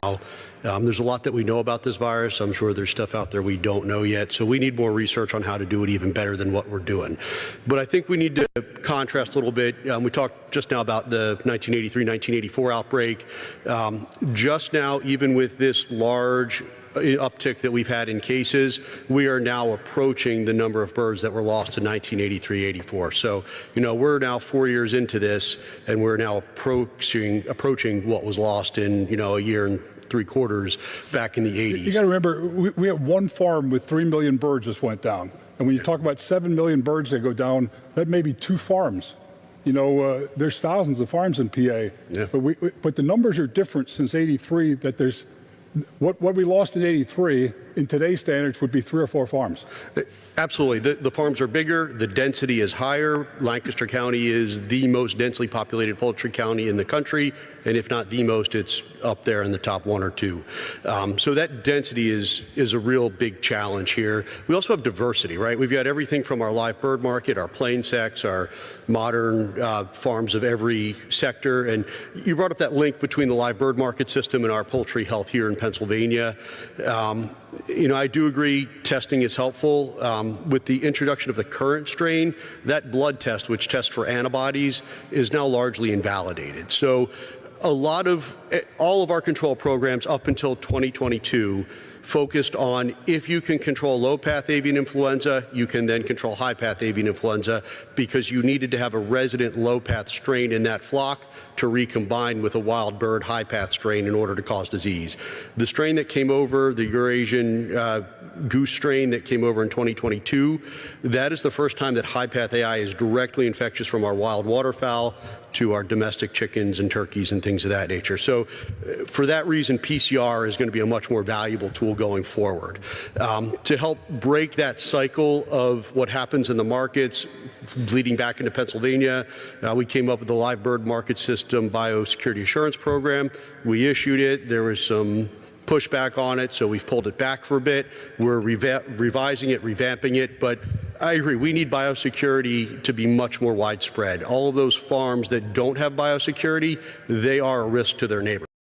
There's a lot that we know about this virus. I'm sure there's stuff out there we don't know yet. So we need more research on how to do it even better than what we're doing. But I think we need to contrast a little bit. We talked just now about the 1983, 1984 outbreak. Just now, even with this large uptick that we've had in cases, we are now approaching the number of birds that were lost in 1983, 84. So, we're now 4 years into this, and we're now approaching what was lost in, a year and 3/4 back in the 80s. You got to remember, we have one farm with 3 million birds just went down. And when you talk about 7 million birds that go down, that may be 2 farms. There's thousands of farms in PA. Yeah. But the numbers are different since 83, that there's what we lost in 83 in today's standards would be 3 or 4 farms. Absolutely. The farms are bigger. The density is higher. Lancaster County is the most densely populated poultry county in the country. And if not the most, it's up there in the top 1 or 2. So that density is a real big challenge here. We also have diversity, right? We've got everything from our live bird market, our plain sex, our modern farms of every sector. And you brought up that link between the live bird market system and our poultry health here in Pennsylvania. I do agree testing is helpful. With the introduction of the current strain, that blood test, which tests for antibodies, is now largely invalidated. So all of our control programs up until 2022 focused on if you can control low-path avian influenza, you can then control high-path avian influenza, because you needed to have a resident low-path strain in that flock to recombine with a wild bird high-path strain in order to cause disease. The strain that came over, the Eurasian goose strain that came over in 2022, that is the first time that high-path AI is directly infectious from our wild waterfowl to our domestic chickens and turkeys and things of that nature. So for that reason, PCR is going to be a much more valuable tool going forward. To help break that cycle of what happens in the markets, bleeding back into Pennsylvania, we came up with the live bird market system biosecurity assurance program. We issued it. There was some pushback on it, so we've pulled it back for a bit. We're revising it, revamping it, but I agree, we need biosecurity to be much more widespread. All of those farms that don't have biosecurity, they are a risk to their neighbors.